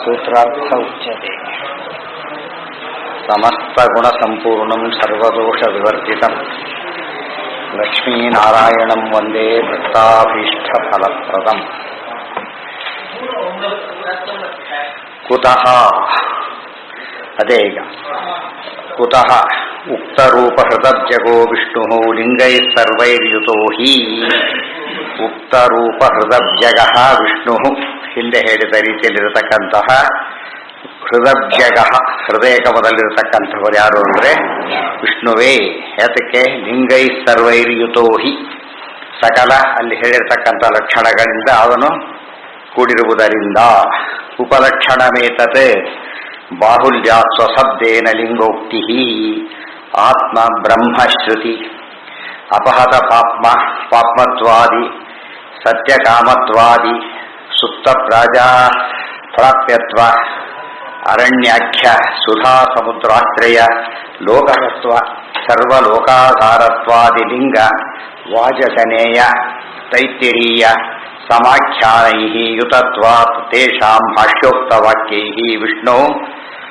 सूत्रार्थ उच्यते। समस्तगुणसम्पूर्णं सर्वदोषविवर्जितं लक्ष्मीनारायणं वन्दे भक्ताभीष्टफलप्रदम्। कुतः अदेग कुतः उक्तरूपहृदब्जगो विष्णुः लिङ्गैः सर्वैर्युतो हि उक्तरूपहृदब्जगः विष्णुः ಹಿಂದೆ ಹೇಳಿದ ರೀತಿಯಲ್ಲಿರತಕ್ಕಂತಹ ಹೃದಬ್ಜಗ ಹೃದಯಕಮದಲ್ಲಿರತಕ್ಕಂಥವರು ಯಾರು ಅಂದರೆ ವಿಷ್ಣುವೇ. ಯಾತಕ್ಕೆ ಲಿಂಗೈ ಸರ್ವೈರ್ಯುತೋ ಹಿ ಸಕಲ ಅಲ್ಲಿ ಹೇಳಿರ್ತಕ್ಕಂಥ ಲಕ್ಷಣಗಳಿಂದ ಅವನು ಕೂಡಿರುವುದರಿಂದ ಉಪಲಕ್ಷಣಮೇತತ್ ಬಾಹುಲ್ಯಾತ್ ಸ್ವಶಬ್ದೇನ ಲಿಂಗೋಕ್ತಿ ಆತ್ಮ ಬ್ರಹ್ಮಶ್ರುತಿ ಅಪಹತ ಪಾಪ್ಮತ್ವಾದಿ ಸತ್ಯಕಾಮತ್ವಾದಿ ಸುಪ್ತ ಪ್ರಾಜಾ ಪ್ರಾಪ್ಯತ್ವ ಅರಣ್ಯಾಖ್ಯ ಸುಧಾ ಸಮುದ್ರಾಶ್ರಯ ಲೋಕತತ್ವ ಸರ್ವಲೋಕಾಧಾರತ್ವಾದಿ ಲಿಂಗ ವಾಜಸನೇಯ ತೈತ್ತಿರೀಯ ಸಮಾಖ್ಯಾನೈಃ ಯುತತ್ವಾತ್ ತೇಷಾಂ ಭಾಷ್ಯೋಕ್ತವಾಕ್ಯೈಃ ವಿಷ್ಣು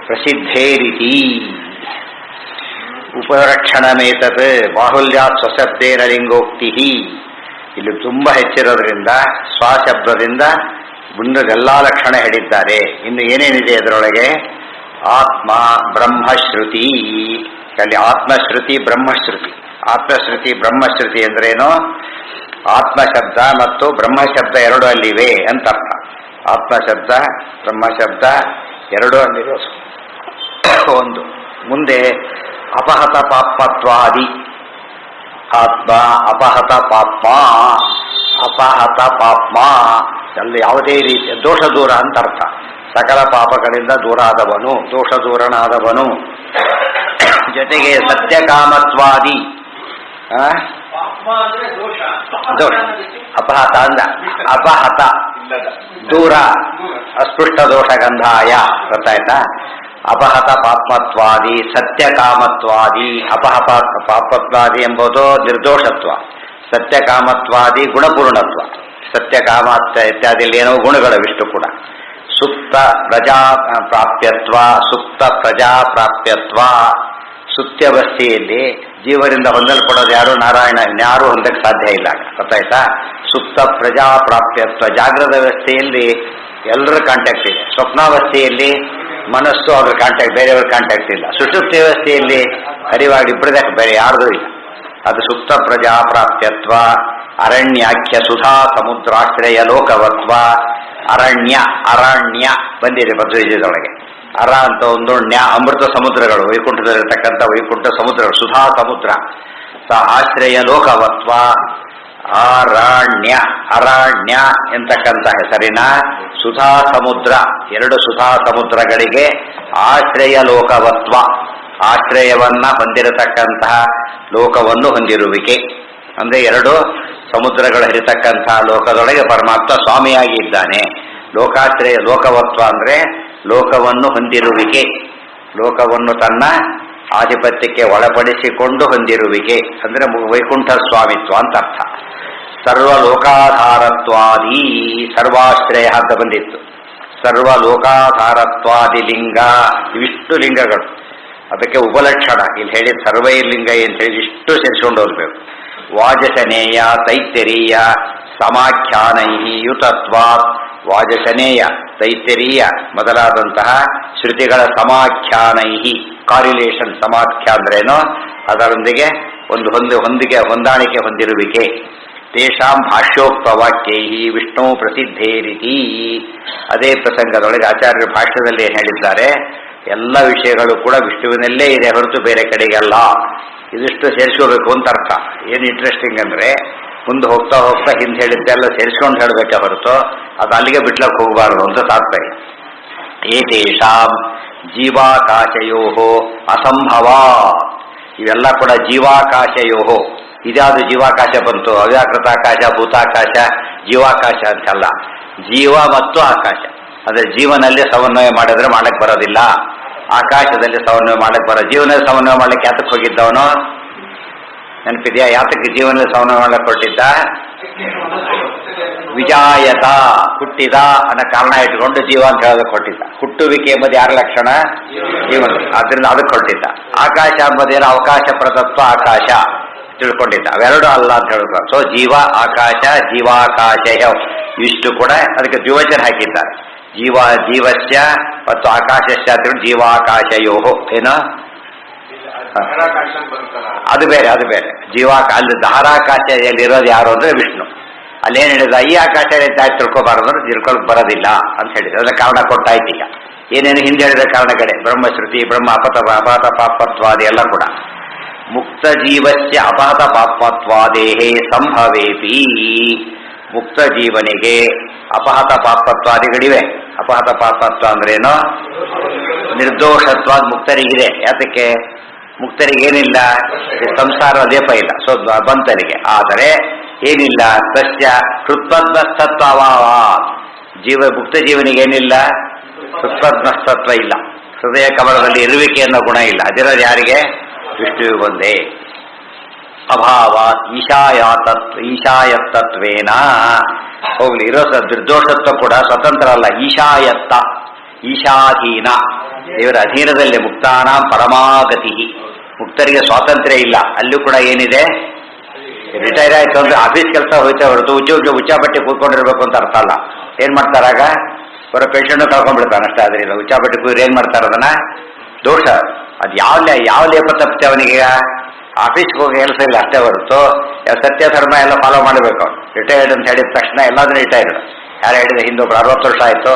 ಪ್ರಸಿದ್ಧೇರಿತಿ. ಉಪರಕ್ಷಣಮೇತತ್ ಬಾಹುಲ್ಯಾತ್ ಸ್ವಶಬ್ದೇನ ಲಿಂಗೋಕ್ತಿ. ಇಲ್ಲಿ ತುಂಬ ಹೆಚ್ಚಿರೋದ್ರಿಂದ ಸ್ವಶಬ್ದದಿಂದ ಮುಂದೆಲ್ಲ ಲಕ್ಷಣ ಹೇಳಿದ್ದಾರೆ. ಇನ್ನು ಏನೇನಿದೆ ಅದರೊಳಗೆ? ಆತ್ಮ ಬ್ರಹ್ಮಶ್ರುತಿ. ಅಲ್ಲಿ ಆತ್ಮಶ್ರುತಿ ಬ್ರಹ್ಮಶ್ರುತಿ. ಆತ್ಮಶ್ರುತಿ ಬ್ರಹ್ಮಶ್ರುತಿ ಅಂದ್ರೇನು? ಆತ್ಮಶಬ್ದ ಮತ್ತು ಬ್ರಹ್ಮಶಬ್ದ ಎರಡು ಅಲ್ಲಿವೆ ಅಂತ ಅರ್ಥ. ಆತ್ಮಶಬ್ದ ಬ್ರಹ್ಮಶಬ್ದ ಎರಡು ಅಲ್ಲಿವೆ. ಒಂದು ಮುಂದೆ ಅಪಹತ ಪಾಪ್ಮತ್ವಾದಿ ಆತ್ಮ ಅಪಹತ ಪಾಪ್ಮ ಅಪಹತ ಪಾಪ್ಮ ಅಲ್ಲಿ ಯಾವುದೇ ರೀತಿಯ ದೋಷ ದೂರ ಅಂತ ಅರ್ಥ. ಸಕಲ ಪಾಪಗಳಿಂದ ದೂರ ಆದವನು, ದೋಷ ದೂರನಾದವನು. ಜೊತೆಗೆ ಸತ್ಯಕಾಮತ್ವಾದಿ ದೋಷ ಅಪಹತ ಅಂದ ಅಪಹತ ದೂರ ಅಸ್ಪೃಷ್ಟ ದೋಷ ಗಂಧಾಯ ಗೊತ್ತಾಯ್ತಾ? ಅಪಹತ ಪಾಪ್ಮತ್ವಾದಿ ಸತ್ಯಕಾಮತ್ವಾದಿ. ಅಪಹತ ಪಾಪತ್ವಾದಿ ಎಂಬುದು ನಿರ್ದೋಷತ್ವ, ಸತ್ಯಕಾಮತ್ವಾದಿ ಗುಣಪೂರ್ಣತ್ವ. ಸತ್ಯಕಾಮ ಇತ್ಯಾದಿಯಲ್ಲಿ ಏನೋ ಗುಣಗಳವಿಷ್ಟು ಕೂಡ. ಸುಪ್ತ ಪ್ರಜಾ ಪ್ರಾಪ್ಯತ್ವ ಸುಪ್ತ ಪ್ರಜಾ ಪ್ರಾಪ್ಯತ್ವ. ಸುಪ್ತ್ಯವಸ್ಥೆಯಲ್ಲಿ ಜೀವರಿಂದ ಹೊಂದಲ್ಪಡೋದು ಯಾರು? ನಾರಾಯಣ. ಇನ್ಯಾರೂ ಹೊಂದಕ್ಕೆ ಸಾಧ್ಯ ಇಲ್ಲ. ಗೊತ್ತಾಯ್ತಾ? ಸುಪ್ತ ಪ್ರಜಾ ಪ್ರಾಪ್ಯತ್ವ. ಜಾಗೃತ ವ್ಯವಸ್ಥೆಯಲ್ಲಿ ಎಲ್ಲರ ಕಾಂಟ್ಯಾಕ್ಟ್ ಇದೆ. ಸ್ವಪ್ನಾವಸ್ಥೆಯಲ್ಲಿ ಮನಸ್ಸು ಅದ್ರ ಕಾಂಟ್ಯಾಕ್ಟ್, ಬೇರೆಯವ್ರ ಕಾಂಟ್ಯಾಕ್ಟ್ ಇಲ್ಲ. ಸುಷುಪ್ತಿ ವ್ಯವಸ್ಥೆಯಲ್ಲಿ ಅರಿವಾಗಿ ಇಬ್ಬರದಕ್ಕೆ ಬೇರೆ ಯಾರ್ದೂ ಇಲ್ಲ. ಅದು ಸುಪ್ತ ಪ್ರಜಾ ಪ್ರಾಪ್ಯತ್ವ. ಅರಣ್ಯಾಖ್ಯ ಸುಧಾ ಸಮುದ್ರಾಶ್ರಯ ಲೋಕವತ್ವ. ಅರಣ್ಯ ಅರಣ್ಯ ಬಂದಿದೆ ಭದ್ರವಿಜಯದೊಳಗೆ. ಅರ ಅಂತ ಒಂದು ಣ್ಯ ಅಮೃತ ಸಮುದ್ರಗಳು, ವೈಕುಂಠದಲ್ಲಿರ್ತಕ್ಕಂಥ ವೈಕುಂಠ ಸಮುದ್ರಗಳು, ಸುಧಾ ಸಮುದ್ರ. ಆಶ್ರಯ ಲೋಕವತ್ವ. ಅರಣ್ಯ ಅರಣ್ಯ ಎಂತಕ್ಕಂಥ ಹೆಸರಿನ ಸುಧಾ ಸಮುದ್ರ, ಎರಡು ಸುಧಾ ಸಮುದ್ರಗಳಿಗೆ ಆಶ್ರಯ ಲೋಕವತ್ವ. ಆಶ್ರಯವನ್ನ ಹೊಂದಿರತಕ್ಕಂತಹ ಲೋಕವನ್ನು ಹೊಂದಿರುವಿಕೆ ಅಂದ್ರೆ ಎರಡು ಸಮುದ್ರಗಳು ಹರಿತಕ್ಕಂತಹ ಲೋಕದೊಳಗೆ ಪರಮಾತ್ಮ ಸ್ವಾಮಿಯಾಗಿ ಇದ್ದಾನೆ. ಲೋಕಾಶ್ರಯ ಲೋಕವತ್ವ ಅಂದ್ರೆ ಲೋಕವನ್ನು ಹೊಂದಿರುವಿಕೆ, ಲೋಕವನ್ನು ತನ್ನ ಆಧಿಪತ್ಯಕ್ಕೆ ಒಳಪಡಿಸಿಕೊಂಡು ಹೊಂದಿರುವಿಕೆ ಅಂದ್ರೆ ವೈಕುಂಠ ಸ್ವಾಮಿತ್ವ ಅಂತ ಅರ್ಥ. ಸರ್ವಲೋಕಾಧಾರತ್ವಾದಿ ಸರ್ವಾಶ್ರಯ ಅಂತ ಬಂದಿತ್ತು. ಸರ್ವಲೋಕಾಧಾರತ್ವಾದಿ ಲಿಂಗ, ಇವಿಷ್ಟು ಲಿಂಗಗಳು. ಅದಕ್ಕೆ ಉಪಲಕ್ಷಣ ಇಲ್ಲಿ ಹೇಳಿದ ಸರ್ವೈರ್ಲಿಂಗ ಅಂತ ಹೇಳಿ ಇಷ್ಟು ಸೇರಿಸ್ಕೊಂಡು ಹೋಗ್ಬೇಕು. ವಾಜಸನೇಯ ತೈತ್ತರೀಯ ಸಮಾಖ್ಯಾನೈ ಯುತತ್ವಾತ್. ವಾಜಸನೇಯ ತೈತ್ತರೀಯ ಮೊದಲಾದಂತಹ ಶ್ರುತಿಗಳ ಸಮಾಖ್ಯಾನೈ ಕಾರಿಲೇಷನ್. ಸಮಾಖ್ಯ ಅಂದ್ರೇನು? ಅದರೊಂದಿಗೆ ಒಂದು ಹೊಂದಾಣಿಕೆ ಹೊಂದಿರುವಿಕೆ. ತೇಷಾಂ ಭಾಷ್ಯೋಕ್ತ ವಾಕ್ಯೈ ವಿಷ್ಣು ಪ್ರಸಿದ್ಧೇರಿತಿ. ಅದೇ ಪ್ರಸಂಗದೊಳಗೆ ಆಚಾರ್ಯರು ಭಾಷ್ಯದಲ್ಲಿ ಏನು ಹೇಳಿದ್ದಾರೆ? ಎಲ್ಲ ವಿಷಯಗಳು ಕೂಡ ವಿಷ್ಣುವಿನಲ್ಲೇ ಇದೆ ಹೊರತು ಬೇರೆ ಕಡೆಗಲ್ಲ. ಇದಿಷ್ಟು ಸೇರಿಸ್ಕೋಬೇಕು ಅಂತ ಅರ್ಥ. ಏನು ಇಂಟ್ರೆಸ್ಟಿಂಗ್ ಅಂದರೆ ಮುಂದೆ ಹೋಗ್ತಾ ಹೋಗ್ತಾ ಹಿಂದೆ ಹೇಳಿದ್ದೆಲ್ಲ ಸೇರಿಸ್ಕೊಂಡು ಹೇಳಬೇಕೆ ಹೊರತು ಅದು ಅಲ್ಲಿಗೆ ಬಿಟ್ಲಕ್ಕೆ ಹೋಗಬಾರ್ದು ಅಂತ ತಾತ್ಪರ್ಯ. ಏತೇಷಾಂ ಜೀವಾಕಾಶಯೋ ಅಸಂಭವ. ಇವೆಲ್ಲ ಕೂಡ ಜೀವಾಕಾಶಯೋ. ಇದ್ಯಾವುದು ಜೀವಾಕಾಶ ಬಂತು? ಅವ್ಯಾಕೃತಾಕಾಶ, ಭೂತಾಕಾಶ, ಜೀವಾಕಾಶ ಅಂತಲ್ಲ. ಜೀವ ಮತ್ತು ಆಕಾಶ ಅಂದರೆ ಜೀವನಲ್ಲಿ ಸಮನ್ವಯ ಮಾಡಿದ್ರೆ ಮಾಡಕ್ಕೆ ಬರೋದಿಲ್ಲ, ಆಕಾಶದಲ್ಲಿ ಸಮನ್ವಯ ಮಾಡಕ್ಕೆ ಬರೋ. ಜೀವನದಲ್ಲಿ ಸಮನ್ವಯ ಮಾಡಲಿಕ್ಕೆ ಯಾತಕ್ಕೆ ಹೋಗಿದ್ದವನು? ನೆನಪಿದೆಯಾ? ಯಾತಕ್ಕೆ ಜೀವನದಲ್ಲಿ ಸಮನ್ವಯ ಮಾಡಕ್ಕೆ ಹೊರಟಿದ್ದ? ವಿಜಾಯತ ಹುಟ್ಟಿದ ಅನ್ನೋ ಕಾರಣ ಇಟ್ಕೊಂಡು ಜೀವ ಅಂತ ಹೇಳೋದಕ್ಕೆ ಕೊಟ್ಟಿದ್ದ. ಹುಟ್ಟುವಿಕೆ ಎಂಬುದು ಯಾರ ಲಕ್ಷಣ? ಜೀವನ. ಆದ್ರಿಂದ ಅದಕ್ಕೆ ಕೊಟ್ಟಿದ್ದ. ಆಕಾಶ ಎಂಬುದೇನು? ಅವಕಾಶ ಪ್ರತತ್ವ ಆಕಾಶ ತಿಳ್ಕೊಂಡಿದ್ದ. ಅವೆರಡು ಅಲ್ಲ ಅಂತ ಹೇಳಿದ್ರು. ಸೊ ಜೀವ ಆಕಾಶ, ಜೀವಾಕಾಶ ಇಷ್ಟು ಕೂಡ ಅದಕ್ಕೆ ದ್ವಿವಚನ ಹಾಕಿದ್ದಾರೆ. ಜೀವಸ್ಯ ಮತ್ತು ಆಕಾಶಸ್ಯ ಅಂತ ಜೀವಾಕಾಶಯೋ. ಏನು ಅದು ಬೇರೆ, ಅದು ಬೇರೆ. ಅಲ್ಲಿ ಧಾರಾಕಾಶದಲ್ಲಿರೋದು ಯಾರು ಅಂದ್ರೆ ವಿಷ್ಣು. ಅಲ್ಲೇನು ಹೇಳಿದ? ಈ ಆಕಾಶ ತಿಳ್ಕೊಬಾರದು ಅಂದ್ರೆ ತಿಳ್ಕೊಳಕ್ ಬರೋದಿಲ್ಲ ಅಂತ ಹೇಳಿದ್ರು. ಅದರ ಕಾರಣ ಕೊಟ್ಟಾಯ್ತು. ಈಗ ಏನೇನು ಹಿಂದೆ ಹೇಳಿದ ಕಾರಣ ಕಡೆ ಬ್ರಹ್ಮಶ್ರುತಿ, ಬ್ರಹ್ಮ ಅಪಹತ ಪಾಪತ್ವಾದಿ ಎಲ್ಲ ಕೂಡ. ಮುಕ್ತ ಜೀವಸ್ಯ ಅಪಹತ ಪಾಪತ್ವಾದೇಹೇ ಸಂಭವೇಪಿ. ಮುಕ್ತ ಜೀವನಿಗೆ ಅಪಹತ ಪಾಪತ್ವಾದಿಗಳಿವೆ. ಅಪಹತ ಪಾಪತ್ವ ಅಂದ್ರೇನು? ನಿರ್ದೋಷತ್ವ ಮುಕ್ತರಿಗಿದೆ. ಯಾತಕ್ಕೆ? ಮುಕ್ತರಿಗೇನಿಲ್ಲ, ಸಂಸಾರ ಲೇಪ ಇಲ್ಲ. ಸೊ ಬಂತರಿಗೆ. ಆದರೆ ಏನಿಲ್ಲ, ಸಸ್ಯ ಹೃತ್ಪದ್ಮಸ್ತತ್ವ. ಮುಕ್ತ ಜೀವನಿಗೇನಿಲ್ಲ, ಹೃತ್ಪದ್ಮಸ್ತತ್ವ ಇಲ್ಲ. ಹೃದಯ ಕಮಲದಲ್ಲಿ ಇರುವಿಕೆ ಅನ್ನೋ ಗುಣ ಇಲ್ಲ. ಅದಿರೋದು ಯಾರಿಗೆ? ವಿಷ್ಣುವಿಗೊಂದೇ. ಅಭಾವ ಈಶಾಯತ್ತತ್ವೇನ. ಹೋಗ್ಲಿ, ಇರೋ ನಿರ್ದೋಷತ್ವ ಕೂಡ ಸ್ವತಂತ್ರ ಅಲ್ಲ. ಈಶಾಯತ್ತ, ಈಶಾಧೀನ, ದೇವರ ಅಧೀನದಲ್ಲಿ. ಮುಕ್ತಾನ ಪರಮಾಗತಿ. ಮುಕ್ತರಿಗೆ ಸ್ವಾತಂತ್ರ್ಯ ಇಲ್ಲ. ಅಲ್ಲೂ ಕೂಡ ಏನಿದೆ? ರಿಟೈರ್ ಆಯ್ತು ಅಂದ್ರೆ ಆಫೀಸ್ ಕೆಲಸ ಹೋಯ್ತಾ ಹೊರತು ಉಚ್ಚಾಪಟ್ಟಿ ಕೂತ್ಕೊಂಡಿರ್ಬೇಕು ಅಂತ ಅರ್ಥ ಅಲ್ಲ. ಏನ್ ಮಾಡ್ತಾರಾಗ? ಬರೋ ಪೇಷಂಟ್ ಕಳ್ಕೊಂಡ್ಬಿಡ್ತಾನೆ ಅಷ್ಟೇ. ಆದ್ರಿಂದ ಉಚ್ಚಾಪಟ್ಟಿ ಕೂರಿ ಏನ್ ಮಾಡ್ತಾರ? ಅದನ್ನ ದೋಷ. ಅದು ಯಾವ ಲೇಪ ತಪ್ಪಿತೆ ಅವನಿಗೆ? ಆಫೀಸ್ಗೆ ಹೋಗಿ ಕೆಲಸ ಇಲ್ಲ ಅಷ್ಟೇ ಹೊರತು ಸತ್ಯ ಧರ್ಮ ಎಲ್ಲ ಫಾಲೋ ಮಾಡಬೇಕು. ರಿಟೈರ್ಡ್ ಅಂತ ಹೇಳಿದ ತಕ್ಷಣ ಎಲ್ಲಾದ್ರೂ ರಿಟೈರ್ಡ್. ಯಾರು ಹೇಳಿದ್ರೆ ಹಿಂದೊಬ್ರು 60 ವರ್ಷ ಆಯ್ತು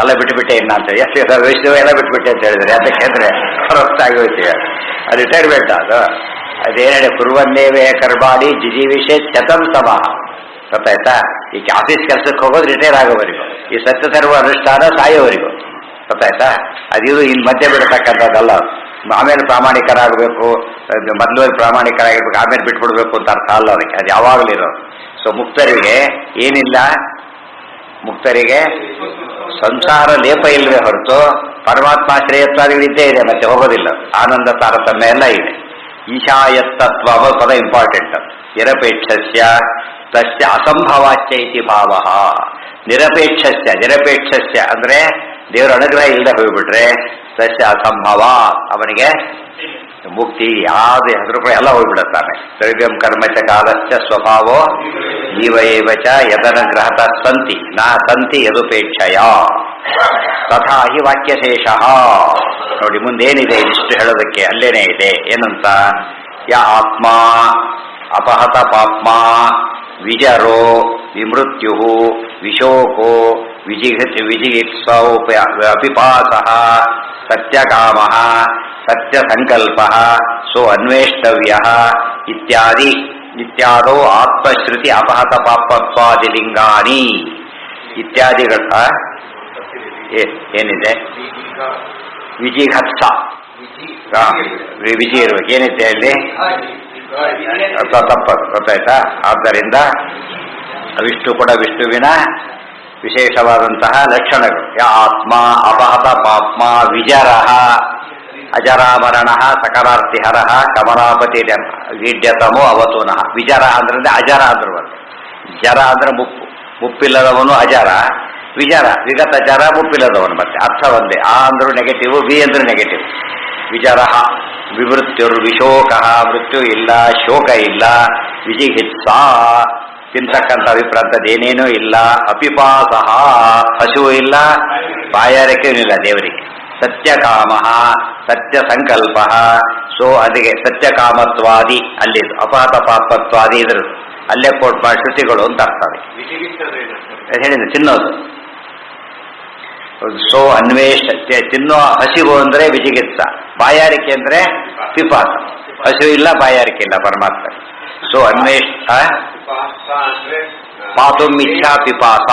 ಎಲ್ಲ ಬಿಟ್ಟುಬಿಟ್ಟೆ ಇನ್ನ ಅಂತ. ಎಷ್ಟು ವಯಸ್ಸು ಎಲ್ಲ ಬಿಟ್ಬಿಟ್ಟೆ ಅಂತ ಹೇಳಿದ್ರೆ ಅದಕ್ಕೆ ಅಂದ್ರೆ 60 ಆಗೋಯ್ತು. ರಿಟೈರ್ಮೆಂಟ್ ಅದು. ಅದೇನು ಹೇಳಿ ಕುರುವನ್ನೇವೇ ಕರ್ಬಾಡಿ ಜಿಜಿವಿಷೆ ಶತಂ ಸಮಾಹ. ಗೊತ್ತಾಯ್ತಾ? ಈಗ ಆಫೀಸ್ ಕೆಲಸಕ್ಕೆ ಹೋಗೋದು ರಿಟೈರ್ ಆಗೋವರೆಗೂ, ಈ ಸತ್ಯ ಧರ್ಮ ಅನುಷ್ಠಾನ ಸಾಯೋವರೆಗೂ. ಗೊತ್ತಾಯ್ತಾ? ಅದು ಇಲ್ಲಿ ಮಧ್ಯೆ ಬಿಡತಕ್ಕಂಥದ್ದಲ್ಲ. ಆಮೇಲೆ ಪ್ರಾಮಾಣಿಕರಾಗಬೇಕು, ಮೊದಲು ಪ್ರಾಮಾಣಿಕರಾಗಿರ್ಬೇಕು, ಆಮೇಲೆ ಬಿಟ್ಬಿಡ್ಬೇಕು ಅಂತ ಅರ್ಥ ಅಲ್ಲ ಅದಕ್ಕೆ. ಅದು ಯಾವಾಗಲೂ ಇರೋದು. ಸೊ ಮುಕ್ತರಿಗೆ ಏನಿಲ್ಲ, ಮುಕ್ತರಿಗೆ ಸಂಸಾರ ಲೇಪ ಇಲ್ಲವೇ ಹೊರತು ಪರಮಾತ್ಮ ಶ್ರೇಯತ್ವಾದಿಗಳಿದ್ದೇ ಇದೆ. ಮತ್ತೆ ಹೋಗೋದಿಲ್ಲ. ಆನಂದ ತಾರತಮ್ಯ ಎಲ್ಲ ಇದೆ. ಈಶಾಯತ್ತತ್ವ ಪದ ಇಂಪಾರ್ಟೆಂಟ್. ನಿರಪೇಕ್ಷಸ್ಯ ತಸ್ಯ ಅಸಂಭವಾಚ್ಯ ಇತಿ ಭಾವ. ನಿರಪೇಕ್ಷಸ್ಯ ಅಂದ್ರೆ ದೇವರ ಅನುಗ್ರಹ ಇಲ್ಲದೆ ಹೋಗ್ಬಿಟ್ರೆ ತಸ್ಯ ಅಸಂಭವ, ಅವನಿಗೆ ಮುಕ್ತಿ ಯಾವ್ದು ಹೆಸರು ಕೂಡ ಎಲ್ಲ ಹೋಗ್ಬಿಡುತ್ತಾನೆ. ದ್ರವ್ಯಂ ಕರ್ಮಚ ಕಾಲಶ್ಚ ಸ್ವಭಾವೋ ಜೀವ ಏವಚ ಯದನುಗ್ರಹತ ಸಂತಿ ನಾ ಸಂತಿ ಯದುಪೇಕ್ಷಯ ತಥಾ ಹಿ ವಾಕ್ಯಶೇಷ. ನೋಡಿ ಮುಂದೇನಿದೆ ಇದಿಷ್ಟು ಹೇಳೋದಕ್ಕೆ ಅಲ್ಲೇನೇ ಇದೆ. ಏನಂತ? ಯ ಆತ್ಮ ಅಪಹತ ಪಾಪ್ಮ ವಿಜರೋ ವಿಮೃತ್ಯು ವಿಶೋಕೋ ವಿಜಿಗಿತ್ಸೌ ಅಪಿಪಾಸಃ ಸತ್ಯಕಾಮಃ ಸತ್ಯಸಂಕಲ್ಪಃ ಸೋ ಅನ್ವೇಷ್ಟವ್ಯಃ ಇತ್ಯಾದೋ ಆತ್ಮಶ್ರುತಿ ಅಪಹತ ಪಾಪತ್ವಾದಿಲಿಂಗಾನಿ ಇತ್ಯಾದಿಗಳ ಏನಿದೆ? ವಿಜಿಘತ್ಸ, ವಿಜಿ ಇರ್ಬೇಕು. ಏನಿದೆ ಅಲ್ಲಿ? ತಪ್ಪದು. ಗೊತ್ತಾಯ್ತಾ? ಆದ್ದರಿಂದ ವಿಷ್ಣು ಕೂಡ ವಿಷ್ಣುವಿನ ವಿಶೇಷವಾದಂತಹ ಲಕ್ಷಣಗಳು. ಯ ಆತ್ಮ ಅಪಹತ ಪಾಪ್ಮ ವಿಜರಃ ಅಜರಾಮರಣ ಸಕಲಾರ್ತಿಹರ ಕಮಲಾಪತಿ ಗೀಡ್ಯತಮೋ ಅವತುನಃ. ವಿಜರ ಅಂದ್ರೆ ಅಜರ ಅಂದ್ರು. ಜರ ಅಂದ್ರೆ ಮುಪ್ಪಿಲ್ಲದವನು ಅಜರ. ವಿಜರ ವಿಗತ ಜರ ಮುಪ್ಪಿಲ್ಲದವನು. ಮತ್ತೆ ಅರ್ಥ ಒಂದೇ. ಆ ಅಂದ್ರು ನೆಗೆಟಿವ್, ಬಿ ಅಂದ್ರೆ ನೆಗೆಟಿವ್. ವಿಜರ ವಿಮೃತ್ಯುರ್ ವಿಶೋಕ, ಮೃತ್ಯು ಇಲ್ಲ, ಶೋಕ ಇಲ್ಲ. ವಿಜಿಹಿತ್ಸ, ತಿಂತಕ್ಕಂಥ ಅಭಿಪ್ರಾಂತದೇನೇನೂ ಇಲ್ಲ. ಅಪಿಪಾಸಃ, ಹಸಿವು ಇಲ್ಲ, ಬಾಯಾರಿಕೆಯೂ ಇಲ್ಲ ದೇವರಿಗೆ. ಸತ್ಯಕಾಮ ಸತ್ಯ ಸಂಕಲ್ಪ. ಸೊ ಅದಕ್ಕೆ ಸತ್ಯಕಾಮತ್ವಾದಿ ಅಲ್ಲಿ ಅಪಹತ ಪಾಪತ್ವಾದಿ ಇದ್ರ ಅಲ್ಲೇ ಕೋಟ್ ಮಾಡಿ ಶ್ರುತಿಗಳು ಅಂತ ಅರ್ಥ. ಹೇಳಿದ್ರೆ ತಿನ್ನೋದು. ಸೊ ತಿನ್ನೋ ಹಸಿವು ಅಂದ್ರೆ ವಿಜಿಗಿತ್ಸ, ಬಾಯಾರಿಕೆ ಅಂದ್ರೆ ಪಿಪಾಸ. ಹಸಿವು ಇಲ್ಲ, ಬಾಯಾರಿಕೆ ಇಲ್ಲ ಪರಮಾತ್ಮ. ಸೊ ಪಾತು ಇಚ್ಛಾ ಪಿಪಾಸ,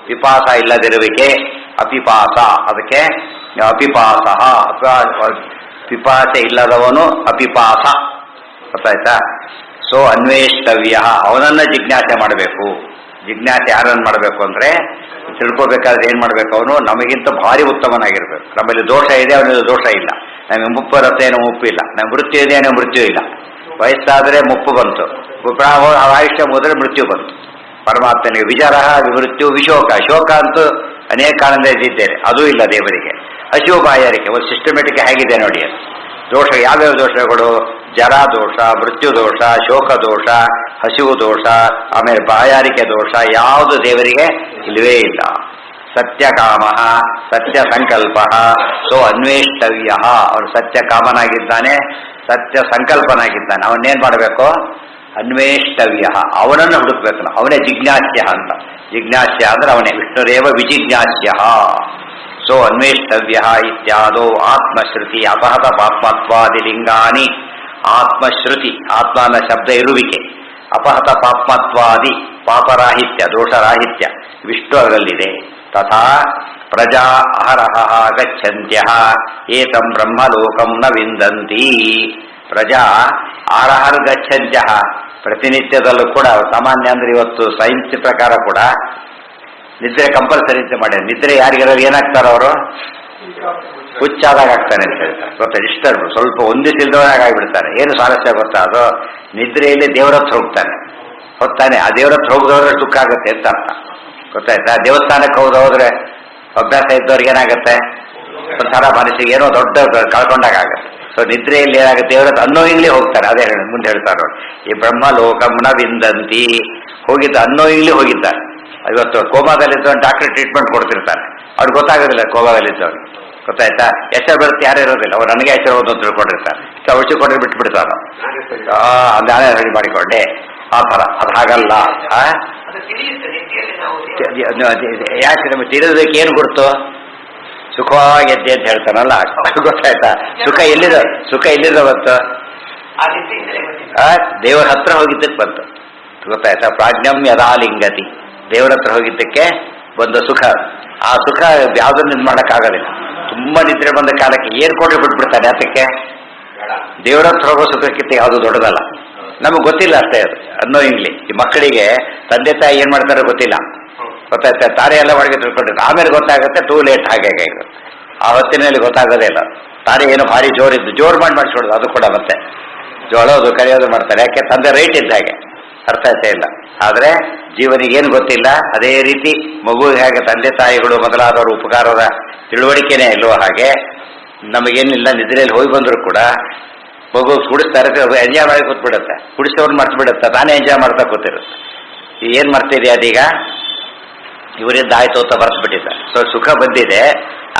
ಪಿಪಾಸ ಇಲ್ಲದಿರುವಿಕೆ ಅಪಿಪಾಸ. ಅದಕ್ಕೆ ಅಪಿಪಾಸ, ಪಿಪಾಸೆ ಇಲ್ಲದವನು ಅಪಿಪಾಸ. ಗೊತ್ತಾಯ್ತಾ? ಸೊ ಅನ್ವೇಷ್ಟವ್ಯ, ಅವನನ್ನ ಜಿಜ್ಞಾಸೆ ಮಾಡಬೇಕು. ಜಿಜ್ಞಾಸೆ ಯಾರನ್ನು ಮಾಡಬೇಕು ಅಂದ್ರೆ ತಿಳ್ಕೋಬೇಕಾದ್ರೆ ಏನ್ ಮಾಡ್ಬೇಕು? ಅವನು ನಮಗಿಂತ ಭಾರಿ ಉತ್ತಮನಾಗಿರ್ಬೇಕು. ನಮ್ಮಲ್ಲಿ ದೋಷ ಇದೆ, ಅವನಲ್ಲಿ ದೋಷ ಇಲ್ಲ. ನಮಗೆ ಮುಪ್ಪು ಇರುತ್ತೆ, ಏನೋ ಮುಪ್ಪು ಇಲ್ಲ. ನಮ್ಗೆ ಮೃತ್ಯು ಇದೆ, ಏನೋ ಮೃತ್ಯು ಇಲ್ಲ. ವಯಸ್ಸಾದ್ರೆ ಮುಪ್ಪು ಬಂತು, ಆಯುಷ್ಯ ಹೋದ್ರೆ ಮೃತ್ಯು ಬಂತು. ಪರಮಾತ್ಮನಿಗೆ ವಿಚಾರ ವಿಮೃತ್ಯು ವಿಶೋಕ, ಶೋಕ ಅಂತೂ ಅನೇಕ ಕಾರಣದಿಂದ ಇದ್ದಿದ್ದೇನೆ, ಅದೂ ಇಲ್ಲ ದೇವರಿಗೆ. ಹಸಿವು ಬಾಯಾರಿಕೆ ಒಂದು ಸಿಸ್ಟಮೆಟಿಕ್ ಹೇಗಿದೆ ನೋಡಿ. ಅದು ದೋಷ ಯಾವ್ಯಾವ ದೋಷಗಳು? ಜರಾ ದೋಷ, ಮೃತ್ಯು ದೋಷ, ಶೋಕ ದೋಷ, ಹಸಿವು ದೋಷ, ಆಮೇಲೆ ಬಾಯಾರಿಕೆ ದೋಷ ಯಾವುದು ದೇವರಿಗೆ ಇಲ್ಲವೇ ಇಲ್ಲ. ಸತ್ಯಕಾಮ, ಸತ್ಯ ಸಂಕಲ್ಪ, ಸೋ ಅನ್ವೇಷ್ಟವ್ಯ. ಅವನು ಸತ್ಯ ಕಾಮನಾಗಿದ್ದಾನೆ, ಸತ್ಯ ಸಂಕಲ್ಪನಾಗಿದ್ದಾನೆ. ಅವನ್ನೇನ್ ಮಾಡಬೇಕು? ಅನ್ವೇಷ್ಟವ್ಯ, ಅವನನ್ನು ಹುಡುಕ್ಬೇಕು. ಅವನೇ ಜಿಜ್ಞಾಸ್ಯ ಅಂತ. ಜಿಜ್ಞಾಸ್ಯ ಅಂದ್ರೆ ಅವನೇ ವಿಷ್ಣುರೇವ ವಿಜಿಜ್ಞಾಸ್ಯ. ಸೋ ಅನ್ವೇಷ್ಟವ್ಯ ಇತ್ಯಾದೋ ಆತ್ಮಶ್ರುತಿ ಅಪಹತ ಪಾಪ್ಮತ್ವಾದಿಲಿಂಗಾನಿ. ಆತ್ಮಶ್ರುತಿ, ಆತ್ಮ ಅನ್ನೋ ಶಬ್ದ ಇರುವಿಕೆ, ಅಪಹತ ಪಾಪ್ಮತ್ವಾದಿ ಪಾಪರಾಹಿತ್ಯ ದೋಷರಾಹಿತ್ಯ ವಿಷ್ಣು ಅದರಲ್ಲಿದೆ. ತಥಾ ಪ್ರಜಾ ಅಹರಹ ಗಚ್ಚಂತ್ಯ ಏತಂ ಬ್ರಹ್ಮಲೋಕಂ ನ ವಿಂದಂತಿ. ಪ್ರಜಾ ಆರಹರ್ ಗಚ್ಚಂತ್ಯ, ಪ್ರತಿನಿತ್ಯದಲ್ಲೂ ಕೂಡ ಸಾಮಾನ್ಯ ಅಂದ್ರೆ ಇವತ್ತು ಸೈನ್ಸ್ ಪ್ರಕಾರ ಕೂಡ ನಿದ್ರೆ ಕಂಪಲ್ಸರಿ ಅಂತ ಮಾಡಿ. ನಿದ್ರೆ ಯಾರಿಗಾರು ಏನಾಗ್ತಾರ ಅವರು? ಹುಚ್ಚಾದಾಗ ಆಗ್ತಾನೆ ಅಂತ ಹೇಳ್ತಾರೆ. ಗೊತ್ತಾ? ಡಿಸ್ಟರ್ಬ್ ಸ್ವಲ್ಪ ಒಂದಿಸಿಲ್ದವಾಗ ಆಗಿಬಿಡ್ತಾರೆ. ಏನು ಸ್ವಾರಸ್ಯ ಗೊತ್ತಾ? ಅದು ನಿದ್ರೆಯಲ್ಲಿ ದೇವರ ಹತ್ರ ಹೋಗ್ತಾನೆ, ಹೊತ್ತಾನೆ. ಆ ದೇವರ ಹತ್ರ ಹೋಗದವ್ರೆ ದುಃಖ ಆಗುತ್ತೆ ಅಂತ ಅರ್ಥ. ಗೊತ್ತಾಯ್ತಾ? ದೇವಸ್ಥಾನಕ್ಕೆ ಹೋದ್ರೆ ಅಭ್ಯಾಸ ಇದ್ದವ್ರಿಗೆ ಏನಾಗುತ್ತೆ? ಒಂಥರ ಮನಸ್ಸಿಗೆ ಏನೋ ದೊಡ್ಡ ಕಳ್ಕೊಂಡಾಗ ಆಗುತ್ತೆ. ಸೊ ನಿದ್ರೆಯಲ್ಲಿ ಏನಾಗುತ್ತೆ? ದೇವರ ಹತ್ರ ಅನ್ನೋಯಿಂಗ್ಲಿ ಹೋಗ್ತಾರೆ. ಅದೇ ಮುಂದೆ ಹೇಳ್ತಾರೆ ನೋಡಿ, ಈ ಬ್ರಹ್ಮ ಲೋಕಂನ ವಿಂದಂತಿ. ಹೋಗಿದ್ದ ಅನ್ನೋಯಿಂಗ್ಲಿ ಹೋಗಿದ್ದಾರೆ. ಇವತ್ತು ಕೋಮಾದಲ್ಲಿದ್ದವನು ಡಾಕ್ಟರ್ ಟ್ರೀಟ್ಮೆಂಟ್ ಕೊಡ್ತಿರ್ತಾನೆ, ಅವ್ರಿಗೆ ಗೊತ್ತಾಗೋದಿಲ್ಲ ಕೋಮಾದಲ್ಲಿದ್ದವನು. ಗೊತ್ತಾಯ್ತಾ? ಹೆಸರು ಬರುತ್ತೆ ಯಾರು ಇರೋದಿಲ್ಲ. ಅವ್ರು ನನಗೆ ಹೆಸರು ಓದೋ ತಿಳ್ಕೊಂಡಿರ್ತಾರೆ. ಔಷಧಿ ಕೊಟ್ಟರೆ ಬಿಟ್ಬಿಡ್ತಾನೆ. ನಾನೇ ರೆಡಿ ಮಾಡಿಕೊಂಡೆ ಆ ಥರ. ಅದು ಹಾಗಲ್ಲ. ಯಾಕೆ ನಮಗೆ ತಿಳಿಯೋದಕ್ಕೆ ಏನು ಗುರುತು? ಸುಖವಾಗಿದ್ದೆ ಅಂತ ಹೇಳ್ತಾನಲ್ಲ, ಗೊತ್ತಾಯ್ತಾ? ಸುಖ ಎಲ್ಲಿದ? ಸುಖ ಎಲ್ಲಿದ ಬಂತು? ದೇವರ ಹತ್ರ ಹೋಗಿದ್ದಕ್ಕೆ ಬಂತು. ಗೊತ್ತಾಯ್ತಾ? ಪ್ರಾಜ್ಞಂ ಯದಾಲಿಂಗತಿ, ದೇವರ ಹತ್ರ ಹೋಗಿದ್ದಕ್ಕೆ ಬಂದ ಸುಖ. ಆ ಸುಖ ಯಾವುದನ್ನು ಇದು ಮಾಡೋಕ್ಕಾಗೋದಿಲ್ಲ. ತುಂಬಾ ನಿದ್ರೆ ಬಂದ ಕಾಲಕ್ಕೆ ಏನ್ ಕೊಟ್ಟರೆ ಬಿಟ್ಬಿಡ್ತಾನೆ. ಅದಕ್ಕೆ ದೇವರ ಹತ್ರ ಹೋಗೋ ಸುಖಕ್ಕಿಂತ ಯಾವುದು ದೊಡ್ಡದಲ್ಲ. ನಮಗೆ ಗೊತ್ತಿಲ್ಲ ಅಷ್ಟೇ. ಅದು ಅನ್ನೋಯಿಂಗ್ಲಿ ಈ ಮಕ್ಕಳಿಗೆ ತಂದೆ ತಾಯಿ ಏನ್ ಮಾಡ್ತಾರೋ ಗೊತ್ತಿಲ್ಲ. ಗೊತ್ತಾಯ್ತಾ? ತಾರೆ ಎಲ್ಲ ಒಳಗೆ ತಿಳ್ಕೊಂಡಿರ್ತಾರೆ. ಆಮೇಲೆ ಗೊತ್ತಾಗುತ್ತೆ ಟೂ ಲೇಟ್. ಹಾಗೆ ಆ ಹೊತ್ತಿನಲ್ಲಿ ಗೊತ್ತಾಗೋದೇ ಇಲ್ಲ. ತಾರೆ ಏನೋ ಭಾರಿ ಜೋರಿದ್ದು ಜೋರು ಮಾಡಿಸ್ಬಿಡೋದು. ಅದು ಕೂಡ ಮತ್ತೆ ಜೋಳೋದು ಕರೆಯೋದು ಮಾಡ್ತಾರೆ. ಯಾಕೆ? ತಂದೆ ರೈಟ್ ಇದ್ದ ಹಾಗೆ. ಅರ್ಥ ಆಯ್ತಾ ಇಲ್ಲ. ಆದ್ರೆ ಜೀವನಿಗೇನು ಗೊತ್ತಿಲ್ಲ. ಅದೇ ರೀತಿ ಮಗುವಿಗೆ ಹೇಗೆ ತಂದೆ ತಾಯಿಗಳು ಮೊದಲಾದವರು ಉಪಕಾರದ ತಿಳುವಳಿಕೆನೇ ಇಲ್ಲವೋ ಹಾಗೆ ನಮಗೇನಿಲ್ಲ. ನಿದ್ರೆಯಲ್ಲಿ ಹೋಗಿ ಬಂದರೂ ಕೂಡ ಮಗು ಕುಡಿಸ್ತಾರೆ, ಎಂಜಾಯ್ ಮಾಡಿ ಕೂತ್ಬಿಡುತ್ತೆ. ಕುಡಿಸೋರು ಮರ್ತು ಬಿಡುತ್ತೆ, ತಾನೇ ಎಂಜಾಯ್ ಮಾಡ್ತಾ ಕೂತಿರುತ್ತೆ. ಏನ್ ಮಾಡ್ತಿದೆ ಅದೀಗ? ಇವರಿಂದ ಆಯ್ತು ಅಂತ ಬರ್ತು ಬಿಟ್ಟಿದ್ದ. ಸೊ ಸುಖ ಬಂದಿದೆ,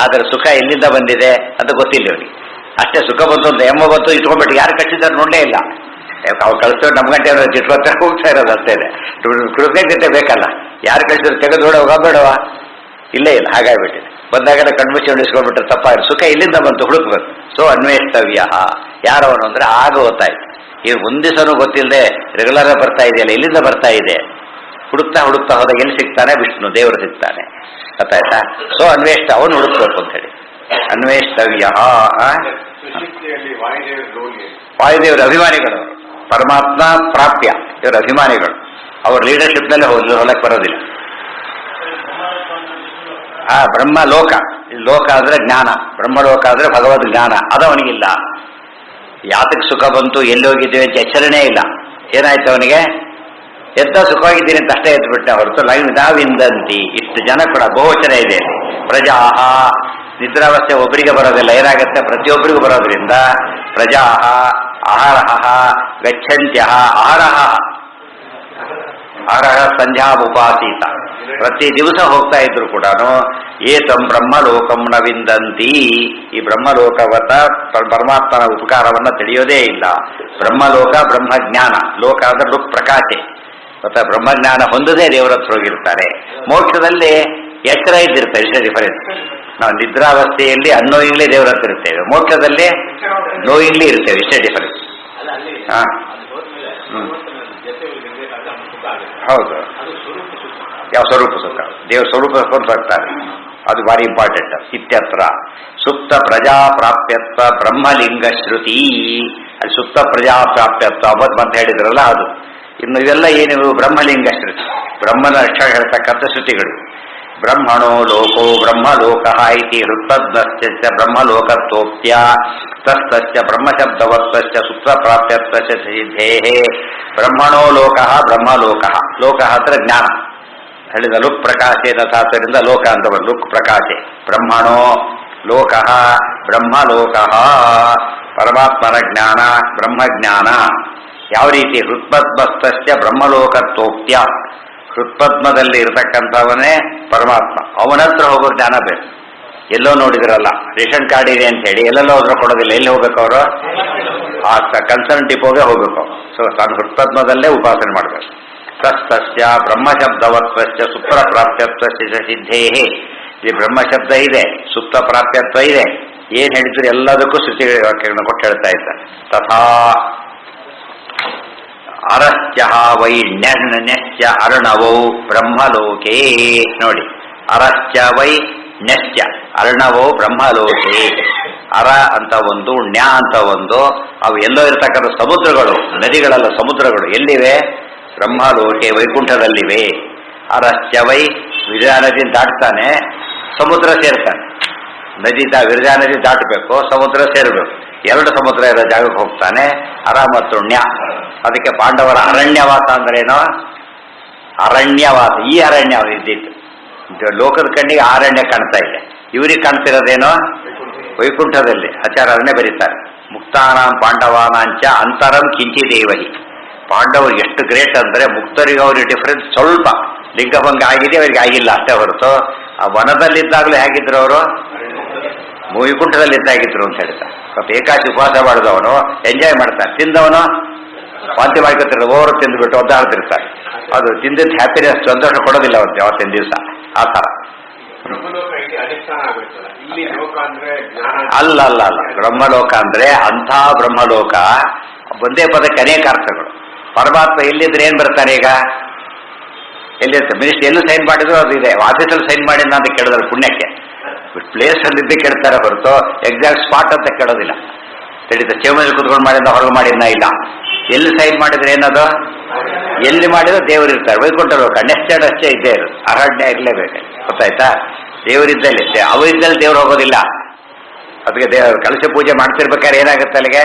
ಆದರೆ ಸುಖ ಎಲ್ಲಿಂದ ಬಂದಿದೆ ಅಂತ ಗೊತ್ತಿಲ್ಲ ಇವನಿಗೆ. ಅಷ್ಟೇ ಸುಖ ಬಂತು ಅಂತ ಎಮ್ಮ ಬಂತು ಇಟ್ಕೊಂಡ್ಬಿಟ್ಟು ಯಾರು ಕಟ್ಟಿದ್ದಾರೆ ನೋಡಲೇ ಇಲ್ಲ. ಅವ್ರು ಕಳಿಸೋ ನಮ್ಮ ಗಂಟೆ ಇಟ್ಕೊತ ಹೋಗ್ತಾ ಇರೋದು ಅಷ್ಟೇ. ಕೃತಜ್ಞತೆ ಬೇಕಲ್ಲ. ಯಾರು ಕಳಿಸಿದ್ರು ತೆಗೆದು ನೋಡೋಗ ಬೇಡವ? ಇಲ್ಲೇ ಇಲ್ಲ. ಹಾಗಾಗ್ಬಿಟ್ಟಿದೆ. ಬಂದಾಗೆಲ್ಲ ಕಣ್ಮುಚ್ಚಿ ಉಳಿಸ್ಕೊಂಡ್ಬಿಟ್ರೆ ತಪ್ಪಾಗಿ ಸುಖ ಇಲ್ಲಿಂದ ಬಂತು ಹುಡುಕ್ಬೇಕು. ಸೊ ಅನ್ವೇಷ್ಟವ್ಯ ಯಾರವನು ಅಂದ್ರೆ ಆಗ ಗೊತ್ತಾಯ್ತು. ಈಗ ಒಂದಿವಸನೂ ಗೊತ್ತಿಲ್ಲದೆ ರೆಗ್ಯುಲರ್ ಬರ್ತಾ ಇದೆಯಲ್ಲ, ಇಲ್ಲಿಂದ ಬರ್ತಾ ಇದೆ. ಹುಡುಕ್ತಾ ಹುಡುಕ್ತಾ ಹೋದಾಗ ಎಲ್ಲಿ ಸಿಗ್ತಾನೆ? ವಿಷ್ಣು ದೇವರು ಸಿಗ್ತಾನೆ. ಗೊತ್ತಾಯ್ತಾ? ಸೊ ಅನ್ವೇಷ್ಟ ಅವನು ಹುಡುಕ್ಬೇಕು ಅಂತ ಹೇಳಿ ಅನ್ವೇಷ್ಟವ್ಯ. ವಾಯುದೇವರ ಅಭಿಮಾನಿಗಳು, ಪರಮಾತ್ಮ ಪ್ರಾಪ್ಯ ಇವರ ಅಭಿಮಾನಿಗಳು. ಅವ್ರ ಲೀಡರ್ಶಿಪ್ನಲ್ಲೇ ಹೊಲಕ್ಕೆ ಬರೋದಿಲ್ಲ. ಬ್ರಹ್ಮ ಲೋಕ, ಲೋಕ ಅಂದ್ರೆ ಜ್ಞಾನ, ಬ್ರಹ್ಮಲೋಕ ಅಂದ್ರೆ ಭಗವದ್ ಜ್ಞಾನ. ಅದು ಅವನಿಗಿಲ್ಲ. ಯಾತಕ್ಕೆ ಸುಖ ಬಂತು, ಎಲ್ಲಿ ಹೋಗಿದ್ದೇವೆ ಅಂತ ಎಚ್ಚರಣೆ ಇಲ್ಲ. ಏನಾಯ್ತು ಅವನಿಗೆ? ಎದ್ದ ಸುಖವಾಗಿದ್ದೀನಿ ಅಂತ ಅಷ್ಟೇ ಎದ್ಬಿಟ್ಟೆ ಹೊರತು ನಾವಿಂದಂತಿ. ಇಷ್ಟು ಜನ ಕೂಡ ಬಹುವಚನ ಇದೆ. ಪ್ರಜಾ ನಿದ್ರಾವಸ್ಥೆ ಒಬ್ಬರಿಗೆ ಬರೋದಿಲ್ಲ. ಏನಾಗುತ್ತೆ? ಪ್ರತಿಯೊಬ್ಬರಿಗೂ ಬರೋದ್ರಿಂದ ಪ್ರಜಾ ಆಹಾರಹ ಗಚ್ಚಂತ್ಯ. ಆಹಾರ ಸಂಧ್ಯಾ ಉಪಾಸೀತ. ಪ್ರತಿ ದಿವಸ ಹೋಗ್ತಾ ಇದ್ರು ಕೂಡ ಏತಂ ಬ್ರಹ್ಮಲೋಕಂ ನ ವಿಂದಂತಿ. ಈ ಬ್ರಹ್ಮಲೋಕವತ್ತ ಪರಮಾತ್ಮನ ಉಪಕಾರವನ್ನ ತಿಳಿಯೋದೇ ಇಲ್ಲ. ಬ್ರಹ್ಮಲೋಕ ಬ್ರಹ್ಮಜ್ಞಾನ, ಲೋಕ ಅಂದ್ರೆ ಲುಕ್ ಪ್ರಕಾಶೆ. ಮತ್ತೆ ಬ್ರಹ್ಮಜ್ಞಾನ ಹೊಂದದೇ ದೇವರ ಹತ್ರ ಹೋಗಿರ್ತಾರೆ. ಮೋಕ್ಷದಲ್ಲಿ ಎಚ್ಚರ ಇದ್ದಿರ್ತಾರೆ. ಇಷ್ಟೇ ಡಿಫರೆನ್ಸ್. ನಾವು ನಿದ್ರಾವಸ್ಥೆಯಲ್ಲಿ ಅನ್ನೋಯಿಂಗ್ಲಿ ದೇವರ ಹತ್ರ ಇರ್ತೇವೆ, ಮೋಕ್ಷದಲ್ಲಿ ನೋಯಿಂಗ್ಲಿ ಇರ್ತೇವೆ. ಇಷ್ಟೇ ಡಿಫರೆನ್ಸ್. ಹೌದು. ಯಾವ ಸ್ವರೂಪ ಸುಖ? ದೇವ್ರ ಸ್ವರೂಪ ಬರ್ತಾರೆ. ಅದು ಭಾರಿ ಇಂಪಾರ್ಟೆಂಟ್. ಇತ್ಯತ್ರ ಸುಪ್ತ ಪ್ರಜಾಪ್ರಾಪ್ಯತ್ವ ಬ್ರಹ್ಮಲಿಂಗ ಶ್ರುತಿ. ಅಲ್ಲಿ ಸುಪ್ತ ಪ್ರಜಾಪ್ರಾಪ್ಯತ್ವ ಅಂತ ಹೇಳಿದ್ರಲ್ಲ ಅದು. ಇನ್ನು ಇವೆಲ್ಲ ಏನಿವು? ಬ್ರಹ್ಮಲಿಂಗ ಶ್ರುತಿ, ಬ್ರಹ್ಮನ ಅಕ್ಷರ ಹೇಳ್ತಕ್ಕಂಥ ಶ್ರುತಿಗಳು. ಬ್ರಹ್ಮಣೋ ಲೋಕೋ ಬ್ರಹ್ಮಲೋಕಃ ಇತಿ ಹೃತ್ಪದ್ಮಸ್ಯ ಬ್ರಹ್ಮಲೋಕತ್ವೋಕ್ತ್ಯ ತಸ್ತಸ್ಯ ಬ್ರಹ್ಮಶಬ್ದವತ್ವಸ್ಯ ಸುಪ್ರಪ್ರಾಪ್ಯತ್ವಸ್ಯ ಸಿದ್ಧೇಃ ಬ್ರಹ್ಮಣೋ ಲೋಕಃ ಬ್ರಹ್ಮಲೋಕಃ ಲೋಕಃ ಅಂದ್ರೆ ಜ್ಞಾನ ಹೇಳಿದ ಲುಕ್ ಪ್ರಕಾಶೇನ ಧಾತುವಿನಿಂದ ಲೋಕ ಅಂತ ಬಂದು ಲುಕ್ ಪ್ರಕಾಶೆ ಬ್ರಹ್ಮಣೋ ಲೋಕಃ ಬ್ರಹ್ಮಲೋಕಃ ಪರಮಾತ್ಮನ ಜ್ಞಾನ ಬ್ರಹ್ಮಜ್ಞಾನ ಯಾವ ರೀತಿ ಹೃತ್ಪದ್ಮಸ್ತಸ್ಯ ಬ್ರಹ್ಮಲೋಕತ್ವೋಕ್ತ್ಯ ಹೃತ್ಪದ್ಮದಲ್ಲಿ ಇರತಕ್ಕಂಥವನೇ ಪರಮಾತ್ಮ ಅವನ ಹತ್ರ ಹೋಗೋ ಜ್ಞಾನ ಬೇಕು. ಎಲ್ಲೋ ನೋಡಿದ್ರಲ್ಲ ರೇಷನ್ ಕಾರ್ಡ್ ಇದೆ ಅಂತ ಹೇಳಿ ಎಲ್ಲೆಲ್ಲೋ ಹೋದ್ರೆ ಕೊಡೋದಿಲ್ಲ. ಎಲ್ಲಿ ಹೋಗ್ಬೇಕು ಅವರು? ಆ ಕನ್ಸರ್ನ್ ಡಿಪೋಗೆ ಹೋಗ್ಬೇಕು. ಸೊ ತಾನು ಹೃತ್ಪದ್ಮದಲ್ಲೇ ಉಪಾಸನೆ ಮಾಡಬೇಕು. ತಸ್ತಸ್ಯ ಬ್ರಹ್ಮಶಬ್ದವತ್ವಸ್ಯ ಸುಪ್ರ ಪ್ರಾಪ್ಯತ್ವಸ್ಯ ಸಿದ್ಧೇಹೇ ಇಲ್ಲಿ ಬ್ರಹ್ಮಶಬ್ದ ಇದೆ, ಸುಪ್ತ ಪ್ರಾಪ್ಯತ್ವ ಇದೆ. ಏನ್ ಹೇಳಿದ್ರು ಎಲ್ಲದಕ್ಕೂ ಶ್ರುತಿ ವಾಕ್ಯಗಳನ್ನು ಕೊಟ್ಟು ಹೇಳ್ತಾ ಇದ್ದಾರೆ. ತಥಾ ಅರಶ್ಚ ವೈ ನ್ಯಶ್ಚ ಅರ್ಣವೌ ಬ್ರಹ್ಮಲೋಕೇ ನೋಡಿ, ಅರಶ್ಚ ವೈ ನ್ಯಶ್ಚ ಅರ್ಣವೋ ಬ್ರಹ್ಮಲೋಕೇ. ಅರ ಅಂತ ಒಂದು, ನ್ಯ ಅಂತ ಒಂದು, ಅವು ಎಲ್ಲೋ ಇರತಕ್ಕಂಥ ಸಮುದ್ರಗಳು, ನದಿಗಳೆಲ್ಲ ಸಮುದ್ರಗಳು ಎಲ್ಲಿವೆ? ಬ್ರಹ್ಮಲೋಕೆ ವೈಕುಂಠದಲ್ಲಿವೆ. ಅರಶ್ಚ ವೈ ವಿರಜಾ ನದಿ ದಾಟ್ತಾನೆ ಸಮುದ್ರ ಸೇರ್ತಾನೆ. ವಿರಜಾ ನದಿ ದಾಟಬೇಕು, ಸಮುದ್ರ ಸೇರಬೇಕು. ಎರಡು ಸಮುದ್ರ ಇರೋ ಜಾಗಕ್ಕೆ ಹೋಗ್ತಾನೆ. ಅರ ಮತ್ತು ಣ್ಯ. ಅದಕ್ಕೆ ಪಾಂಡವರ ಅರಣ್ಯವಾಸ ಅಂದ್ರೇನೋ ಅರಣ್ಯವಾಸ. ಈ ಅರಣ್ಯ ಇದ್ದಿತ್ತು ಲೋಕದ ಕಣ್ಣಿಗೆ ಅರಣ್ಯ ಕಾಣ್ತಾ ಇದೆ, ಇವರಿಗೆ ಕಾಣ್ತಿರೋದೇನೋ ವೈಕುಂಠದಲ್ಲಿ. ಆಚಾರ್ಯರನ್ನೇ ಬರೀತಾರೆ, ಮುಕ್ತಾನಾಂ ಪಾಂಡವಾನಾಂಚ ಅಂತರಂ ಕಿಂಚಿದೇವಹಿ. ಪಾಂಡವರು ಎಷ್ಟು ಗ್ರೇಟ್ ಅಂದ್ರೆ ಮುಕ್ತರಿಗೆ ಅವ್ರಿಗೆ ಡಿಫರೆನ್ಸ್ ಸ್ವಲ್ಪ ಲಿಂಗಭಂಗ ಆಗಿದೆ, ಅವರಿಗೆ ಆಗಿಲ್ಲ ಅಷ್ಟೇ ಹೊರತು ಆ ವನದಲ್ಲಿದ್ದಾಗಲೂ ಹೇಗಿದ್ರು ಅವರು ವೈಕುಂಠದಲ್ಲಿದ್ದಾಗಿದ್ರು ಅಂತ ಹೇಳ್ತಾರೆ. ಸ್ವಲ್ಪ ಏಕಾಚಿ ಉಪವಾಸ ಮಾಡಿದವನು ಎಂಜಾಯ್ ಮಾಡ್ತಾನೆ, ತಿಂದವನು ವಾಂತಿ ಮಾಡ್ಕೊತಿರೋದು, ಓವರು ತಿಂದುಬಿಟ್ಟು ಒದ್ದಾಡ್ತಿರ್ತಾರೆ. ಅದು ತಿಂದಿದ್ದು ಹ್ಯಾಪಿನೆಸ್ ಸಂತೋಷ ಕೊಡೋದಿಲ್ಲ ಅವತ್ತು ಯಾವತ್ತಿನ ದಿವಸ. ಆ ಥರ ಅಲ್ಲ ಅಲ್ಲ ಅಲ್ಲ ಬ್ರಹ್ಮಲೋಕ ಅಂದ್ರೆ ಅಂಥ ಬ್ರಹ್ಮಲೋಕ. ಒಂದೇ ಪದಕ್ಕೆ ಅನೇಕ ಅರ್ಥಗಳು. ಪರಮಾತ್ಮ ಎಲ್ಲಿದ್ರೆ ಏನ್ ಬರ್ತಾರೆ? ಈಗ ಎಲ್ಲಿರ್ತಾರೆ ಮಿನಿಸ್ಟರ್ ಎಲ್ಲೂ ಸೈನ್ ಮಾಡಿದ್ರು ಅದು ಇದೆ, ಆಫೀಸಲ್ಲಿ ಸೈನ್ ಮಾಡಿದ್ನ ಅಂತ ಕೇಳಿದ್ರೆ ಪುಣ್ಯಕ್ಕೆ ಪ್ಲೇಸ್ ಅಲ್ಲಿದ್ದೇ ಕೇಳ್ತಾರೆ ಹೊರತು ಎಕ್ಸಾಕ್ಟ್ ಸ್ಪಾಟ್ ಅಂತ ಕೇಳೋದಿಲ್ಲ. ತಿಳಿತ ಚೇಮಲ್ಲಿ ಕುತ್ಕೊಂಡು ಮಾಡಿದ್ನ ಹೊರಗೆ ಮಾಡಿದ್ನ ಇಲ್ಲ. ಎಲ್ಲಿ ಸೈನ್ ಮಾಡಿದ್ರೆ ಏನದು? ಎಲ್ಲಿ ಮಾಡಿದ್ರೆ ದೇವರು ಇರ್ತಾರೆ. ವೈಕುಂಠ ಲೋಕ ನೆಕ್ಸ್ಟ್ ಅಷ್ಟೇ ಇದ್ದೇ ಇರೋದು, ಅರಣ್ಯ ಇರಲೇಬೇಕು. ಗೊತ್ತಾಯ್ತಾ? ದೇವರಿದ್ದಲ್ಲಿ ಅವು ಇದ್ದಲ್ಲಿ ದೇವ್ರು ಹೋಗೋದಿಲ್ಲ. ಅದಕ್ಕೆ ದೇವರು ಕಲಶ ಪೂಜೆ ಮಾಡ್ತಿರ್ಬೇಕಾದ್ರೆ ಏನಾಗುತ್ತೆ ಅಲ್ಲಿಗೆ?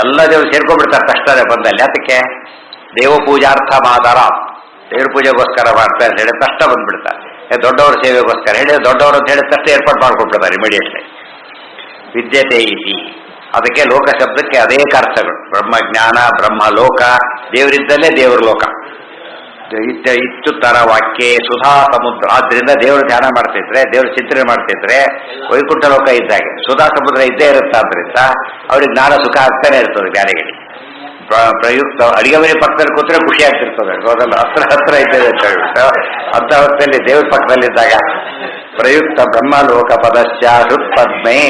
ಎಲ್ಲ ದೇವರು ಸೇರ್ಕೊಂಡ್ಬಿಡ್ತಾರೆ ತಕ್ಷಣ ಬಂದಲ್ಲಿ. ಅದಕ್ಕೆ ದೇವ ಪೂಜಾರ್ಥ ಮಾದಾರ, ದೇವ್ರ ಪೂಜೆಗೋಸ್ಕರ ಮಾಡ್ತಾರೆ ಅಂತ ಹೇಳಿ ತಕ್ಷಣ ಬಂದ್ಬಿಡ್ತಾರೆ. ದೊಡ್ಡವರ ಸೇವೆಗೋಸ್ಕರ ಹೇಳಿ ದೊಡ್ಡವರು ಅಂತ ಹೇಳಿ ತಕ್ಷಣ ಏರ್ಪಾಡು ಮಾಡ್ಕೊಟ್ಬಿಡ್ತಾರೆ ಇಮಿಡಿಯೇಟ್ಲಿ. ವಿದ್ಯತೆ ಇತಿ, ಅದಕ್ಕೆ ಲೋಕ ಶಬ್ದಕ್ಕೆ ಅನೇಕ ಅರ್ಥಗಳು. ಬ್ರಹ್ಮಜ್ಞಾನ, ಬ್ರಹ್ಮಲೋಕ, ದೇವರಿದ್ದಲ್ಲೇ ದೇವ್ರ ಲೋಕ. ಇತ್ಯುತ್ತರ ವಾಕ್ಯೆ ಸುಧಾ ಸಮುದ್ರ. ಆದ್ರಿಂದ ದೇವರು ಧ್ಯಾನ ಮಾಡ್ತಿದ್ರೆ, ದೇವ್ರ ಚಿಂತನೆ ಮಾಡ್ತಿದ್ರೆ ವೈಕುಂಠ ಲೋಕ ಇದ್ದಾಗೆ ಸುಧಾ ಸಮುದ್ರ ಇದ್ದೇ ಇರುತ್ತೆ. ಆದ್ರಿಂದ ಅವ್ರಿಗೆ ಜ್ಞಾನ ಸುಖ ಆಗ್ತಾನೆ ಇರ್ತದೆ. ಜ್ಞಾನಿಗಳಿಗೆ ಪ್ರಯುಕ್ತ ಅಡಿಗೆ ಮನೆ ಪಕ್ಕದಲ್ಲಿ ಕೂತ್ರೆ ಖುಷಿ ಆಗ್ತಿರ್ತದೆ. ಹೌದಲ್ಲ, ಹತ್ರ ಇದ್ದೇವೆ ಅಂತ ಹೇಳ್ಬಿಟ್ಟು ಅಂತ ಹೊತ್ತಲ್ಲಿ ದೇವ್ರ ಪಕ್ಕದಲ್ಲಿದ್ದಾಗ ಪ್ರಯುಕ್ತ ಬ್ರಹ್ಮಲೋಕ ಪದಸ್ಯ ಹೃತ್ಪದ್ಮೇ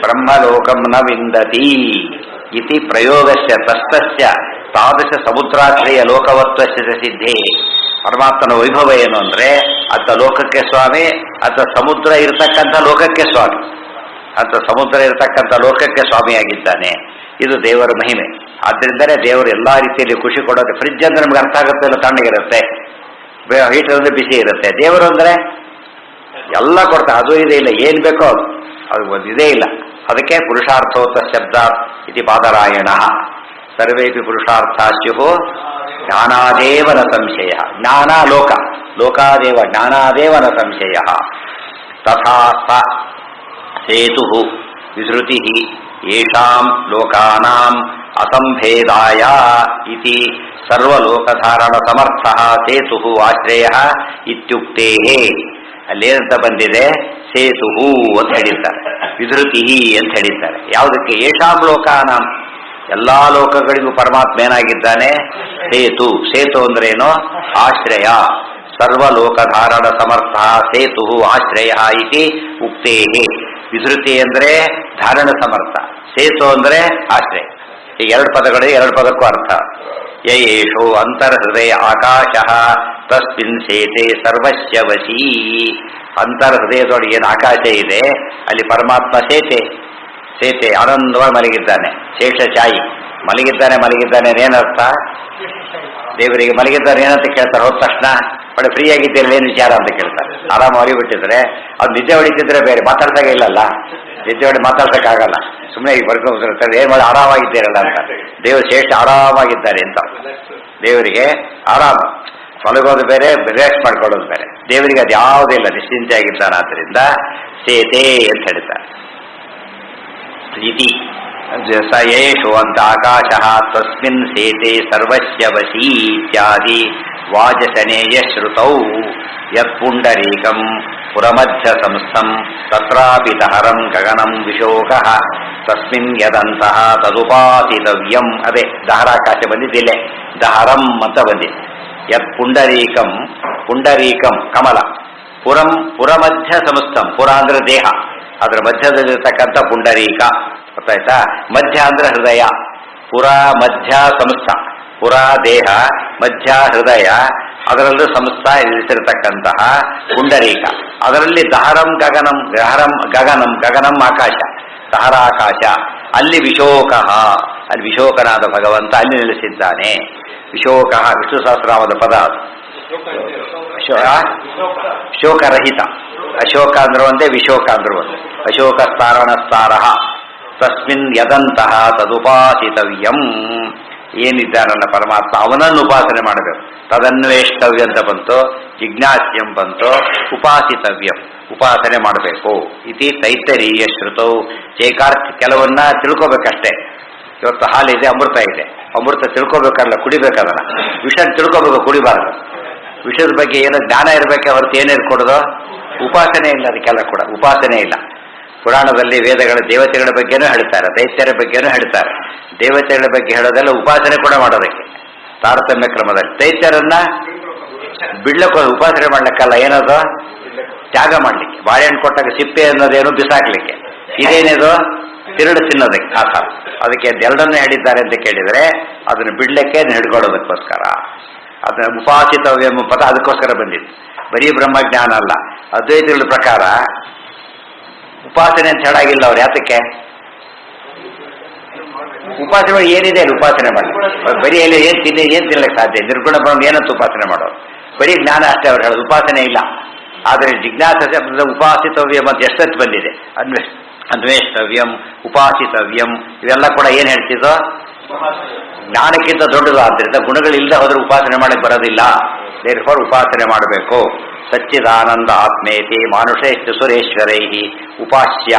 ಬ್ರಹ್ಮಲೋಕಂ ನ ವಿಂದತಿ ಇತಿ ಪ್ರಯೋಗಸ್ಯ ತಸ್ತಸ್ಯ ತಾದೃಶ ಸಮುದ್ರಾಶ್ರಯ ಲೋಕವತ್ವಸ್ಯ ಸಿದ್ಧೇ. ಪರಮಾತ್ಮನ ವೈಭವ ಏನು ಅಂದ್ರೆ ಅತ್ತ ಲೋಕಕ್ಕೆ ಸ್ವಾಮಿ, ಅತ್ತ ಸಮುದ್ರ ಇರತಕ್ಕಂಥ ಲೋಕಕ್ಕೆ ಸ್ವಾಮಿ, ಅತ್ತ ಸಮುದ್ರ ಇರತಕ್ಕಂಥ ಲೋಕಕ್ಕೆ ಸ್ವಾಮಿಯಾಗಿದ್ದಾನೆ. ಇದು ದೇವರ ಮಹಿಮೆ. ಆದ್ರಿಂದಲೇ ದೇವರು ಎಲ್ಲಾ ರೀತಿಯಲ್ಲಿ ಖುಷಿ ಕೊಡೋದು. ಫ್ರಿಜ್ ಅಂದ್ರೆ ನಮ್ಗೆ ಅರ್ಥ ಆಗುತ್ತೆ, ಇಲ್ಲ ತಣ್ಣಗಿರುತ್ತೆ, ಹೀಟರ್ ಅಂದ್ರೆ ಬಿಸಿ ಇರುತ್ತೆ. ದೇವರು ಅಂದ್ರೆ ಎಲ್ಲ ಕೊಡ್ತಾರೆ, ಅದು ಇದೆ ಇಲ್ಲ, ಏನ್ ಬೇಕೋ ಅದು ಒಂದಿದೇ ಇಲ್ಲ. ಅದಕ್ಕೆ ಪುರುಷಾರ್ಥೋತ್ತ ಶಬ್ದ ಇತಿ ಪಾದರಾಯಣ. ಸರ್ವೇಪಿ ಪುರುಷಾರ್ಥ ಸ್ಯು ಜ್ಞಾನಾದೇವನ ಸಂಶಯ. ಜ್ಞಾನ ಲೋಕ, ಲೋಕಾದೇವ ಜ್ಞಾನಾದೇವನ ಸಂಶಯ. ತಥಾ ಸ ಸೇತು ವಿಸೃತಿ ಯೇಷಾಂ ಲೋಕಾನಾಂ ಅಸಂಭೇದಾಯ ಇತಿ ಸರ್ವಲೋಕಧಾರಣ ಸಮರ್ಥ ಸೇತು ಆಶ್ರಯ ಇತ್ಯುಕ್ತೇ. ಅಲ್ಲೇನಂತ ಬಂದಿದೆ? ಸೇತು ಅಂತ ಹೇಳಿದ್ದಾರೆ, ವಿಧೃತಿ ಅಂತ ಹೇಳಿದ್ದಾರೆ. ಯಾವುದಕ್ಕೆ? ಯೇಷಾಂ ಲೋಕಾನಾಂ, ಎಲ್ಲಾ ಲೋಕಗಳಿಗೂ ಪರಮಾತ್ಮ ಏನಾಗಿದ್ದಾನೆ? ಸೇತು. ಸೇತು ಅಂದ್ರೇನು? ಆಶ್ರಯ. ಸರ್ವಲೋಕಧಾರಣ ಸಮರ್ಥ ಸೇತು ಆಶ್ರಯ ಇತಿ ಉಕ್ತೇ. ವಿಧೃತಿ ಅಂದ್ರೆ ಧಾರಣ ಸಮರ್ಥ, ಸೇತು ಅಂದ್ರೆ ಆಶ್ರಯ. ಈ ಎರಡು ಪದಗಳಿಗೆ ಎರಡು ಪದಕ್ಕೂ ಅರ್ಥ. ಯಯೇಷೋ ಅಂತರ್ಹೃದಯ ಆಕಾಶ ತಸ್ಮಿನ್ ಸೇತೆ ಸರ್ವಸ್ಯ ವಶೀ. ಅಂತರ್ಹೃದಯದೊಳಗೆ ಏನು ಆಕಾಶ ಇದೆ ಅಲ್ಲಿ ಪರಮಾತ್ಮ ಸೇತೆ. ಸೇತೆ ಆನಂದವಾಗಿ ಮಲಗಿದ್ದಾನೆ. ಶೇಷಶಾಯಿ ಮಲಗಿದ್ದಾನೆ. ಮಲಗಿದ್ದಾನೆ ಏನರ್ಥ? ದೇವರಿಗೆ ಮಲಗಿದ್ದಾನೆ ಏನಂತ ಕೇಳ್ತಾರೆ ಹೋದ ತಕ್ಷಣ ಒಳ್ಳೆ ಫ್ರೀ ಆಗಿದ್ದೀರಲ್ಲ ಏನು ವಿಚಾರ ಅಂತ ಕೇಳ್ತಾರೆ. ಆರಾಮ ಹೊರಿಬಿಟ್ಟಿದ್ರೆ ಅದು ನಿದ್ದೆ ಹೊಡಿತಿದ್ರೆ ಬೇರೆ ಮಾತಾಡ್ದಾಗ ಇಲ್ಲಲ್ಲ, ನಿದ್ದೆ ಹೊಡಿ ಮಾತಾಡ್ಸಕ್ಕಾಗಲ್ಲ. ಸುಮ್ಮನೆ ಈಗ ಬರ್ಕೊಂಡು ಏನು ಮಾಡಿ ಆರಾಮಾಗಿದ್ದೀರಲ್ಲ ಅಂತ. ದೇವರು ಶ್ರೇಷ್ಠ ಆರಾಮಾಗಿದ್ದಾರೆ ಅಂತ. ದೇವರಿಗೆ ಆರಾಮ ತೊಲಗೋದು ಬೇರೆ, ರಿಲ್ಯಾಕ್ಸ್ ಮಾಡ್ಕೊಳ್ಳೋದು ಬೇರೆ. ದೇವರಿಗೆ ಅದು ಯಾವುದೇ ಇಲ್ಲ, ನಿಶ್ಚಿಂತೆ ಆಗಿದ್ದಾನೆ. ಆದ್ದರಿಂದ ಸೇತೆ ಅಂತ ಹೇಳ್ತಾರೆ. ಇತಿ ಸ ಯೇಷು ಅಂತ ಆಕಾಶ ತಸ್ಮಿನ್ ಸೇತೆ ಸರ್ವಸ್ಯ ವಶೀ ಇತ್ಯಾದಿ ವಾಜಸನೇಯ ಶ್ರುತೌ ಯತ್ಪುಂಡರೀಕಂ ಪುರಮಧ್ಯ ಸಂಸ್ಥಂ ತತ್ರಾಪಿ ದಹರಂ ಗಗನಂ ವಿಶೋಕಃ ತಸ್ಮಿನ್ ಯದಂತಹ ತದುಪಾಸಿತವ್ಯಂ. ಅದೇ ದಹರಾಕಾಶ ಬಂದಿದ್ದಿಲ್ಲೇ, ದಹರಂ ಅಂತ ಬಂದಿದೆ. ಯತ್ ಪುಂಡರೀಕಂ, ಪುಂಡರೀಕಂ ಕಮಲ, ಪುರಮಧ್ಯ ಸಂಸ್ಥಂ, ಪುರ ಅಂದ್ರೆ ದೇಹ, ಅದರ ಮಧ್ಯದಲ್ಲಿರ್ತಕ್ಕಂಥ ಪುಂಡರೀಕ ಗೊತ್ತಾಯ್ತಾ. ಮಧ್ಯ ಅಂದ್ರೆ ಹೃದಯ, ಪುರ ಮಧ್ಯ ಸಂಸ್ಥ, ಪುರ ದೇಹ, ಮಧ್ಯ ಹೃದಯ, ಅದರಲ್ಲೂ ಸಂಸ್ಥ ಇರಿಸಿರ್ತಕ್ಕಂತಹ ಪುಂಡರೀಕ. ಅದರಲ್ಲಿ ದಹರಂ ಗಗನಂ, ಗಗನಂ ಆಕಾಶ, ದಹರ ಆಕಾಶ. ಅಲ್ಲಿ ವಿಶೋಕ, ಅಲ್ಲಿ ವಿಶೋಕನಾದ ಭಗವಂತ ಅಲ್ಲಿ ನೆಲೆಸಿದ್ದಾನೆ. ವಿಶೋಕ ವಿಷ್ಣು ಸಹಸ್ರನಾಮದ ಪದ ಅದು. ಶೋಕರಹಿತ, ಅಶೋಕ ಅಂದ್ರೆ ಒಂದೇ, ವಿಶೋಕ ಅಂದ್ರೆ ಒಂದೇ. ಅಶೋಕ ಸ್ಥಾರಣ ತಸ್ಮಿನ್ ಯದಂತಹ ತದುಪಾಸಿತವ್ಯಂ. ಏನಿದ್ದಾನಲ್ಲ ಪರಮಾತ್ಮ ಅವನನ್ನು ಉಪಾಸನೆ ಮಾಡಬೇಕು. ತದನ್ವೇಷ್ಟವ್ಯ ಅಂತ ಬಂತು, ಜಿಜ್ಞಾಸ್ಯಂ ಬಂತು, ಉಪಾಸಿತವ್ಯಂ ಉಪಾಸನೆ ಮಾಡಬೇಕು. ಇತಿ ತೈತರೀಯ ಶ್ರುತೌ ಚೈಕಾರ್ಥ. ಕೆಲವನ್ನ ತಿಳ್ಕೋಬೇಕಷ್ಟೇ. ಇವತ್ತು ಹಾಲಿದೆ, ಅಮೃತ ಇದೆ, ಅಮೃತ ತಿಳ್ಕೋಬೇಕಲ್ಲ, ಕುಡಿಬೇಕದನ್ನ. ವಿಷ ತಿಳ್ಕೋಬೇಕು, ಕುಡಿಬಾರ್ದು. ವಿಷಯದ ಬಗ್ಗೆ ಏನೋ ಜ್ಞಾನ ಇರಬೇಕೆ ಹೊರತು ಏನೇನು ಕೊಡೋದು? ಉಪಾಸನೆ ಇಲ್ಲ, ಅದಕ್ಕೆಲ್ಲ ಕೂಡ ಉಪಾಸನೆ ಇಲ್ಲ. ಪುರಾಣದಲ್ಲಿ ವೇದಗಳ ದೇವತೆಗಳ ಬಗ್ಗೆನೂ ಹೇಳ್ತಾರೆ, ದೈತ್ಯರ ಬಗ್ಗೆನೂ ಹೇಳ್ತಾರೆ. ದೇವತೆಗಳ ಬಗ್ಗೆ ಹೇಳೋದೆಲ್ಲ ಉಪಾಸನೆ ಕೂಡ ಮಾಡೋದಕ್ಕೆ ತಾರತಮ್ಯ ಕ್ರಮದಲ್ಲಿ. ದೈತ್ಯರನ್ನ ಬಿಡ್ಲಕ್ಕೆ ಉಪಾಸನೆ ಮಾಡ್ಲಿಕ್ಕಲ್ಲ, ಏನದು ತ್ಯಾಗ ಮಾಡ್ಲಿಕ್ಕೆ. ಬಾಳೆಹಣ್ಣು ಕೊಟ್ಟಾಗ ಸಿಪ್ಪೆ ಅನ್ನೋದೇನು ಬಿಸಾಕ್ಲಿಕ್ಕೆ, ಇದೇನೇದು ತಿರುಳು ತಿನ್ನೋದಕ್ಕೆ ಆ ಥರ. ಅದಕ್ಕೆ ಎರಡನ್ನೇ ಹೇಳಿದ್ದಾರೆ ಅಂತ ಕೇಳಿದರೆ ಅದನ್ನು ಬಿಡ್ಲಿಕ್ಕೆ ಹಿಡ್ಕೊಳ್ಳೋದಕ್ಕೋಸ್ಕರ. ಅದನ್ನ ಉಪಾಸಿತವ್ಯ ಎಂಬ ಪದ ಅದಕ್ಕೋಸ್ಕರ ಬಂದಿತ್ತು. ಬರೀ ಬ್ರಹ್ಮಜ್ಞಾನ ಅಲ್ಲ. ಅದ್ವೈತಗಳ ಪ್ರಕಾರ ಉಪಾಸನೆ ಅಂತ ಹೇಳಾಗಿಲ್ಲ ಅವ್ರು. ಯಾತಕ್ಕೆ? ಉಪಾಸನೆ ಏನಿದೆ ಅಲ್ಲಿ ಉಪಾಸನೆ ಮಾಡಿ, ಬರೀ ಅಲ್ಲಿ ಏನ್ ತಿನ್ನಲಿಕ್ಕೆ ಸಾಧ್ಯ? ನಿರ್ಗುಣ ಬ್ರಹ್ಮ ಏನಂತ ಉಪಾಸನೆ ಮಾಡೋದು? ಬರೀ ಜ್ಞಾನ ಅಷ್ಟೇ ಅವ್ರು ಹೇಳೋದು, ಉಪಾಸನೆ ಇಲ್ಲ. ಆದರೆ ಜಿಜ್ಞಾಸ ಉಪಾಸಿತವ್ಯಂ ಅಂತ ಎಷ್ಟೊತ್ತು ಬಂದಿದೆ. ಅನ್ವೇಷ್ಟವ್ಯಂ, ಉಪಾಸಿತವ್ಯಂ, ಇವೆಲ್ಲ ಕೂಡ ಏನ್ ಹೇಳ್ತಿದ್ದೋ ಜ್ಞಾನಕ್ಕಿಂತ ದೊಡ್ಡದು. ಆದ್ದರಿಂದ ಗುಣಗಳಿಲ್ಲದೆ ಹೋದ್ರೆ ಉಪಾಸನೆ ಮಾಡಕ್ಕೆ ಬರೋದಿಲ್ಲ. ದೇರ್ಫೋರ್ ಉಪಾಸನೆ ಮಾಡಬೇಕು. ಸಚ್ಚಿದಾನಂದ ಆತ್ಮೇತಿ ಮಾನುಷೇಶ್ಚ ಸುರೇಶ್ವರೈ ಉಪಾಸ್ಯ.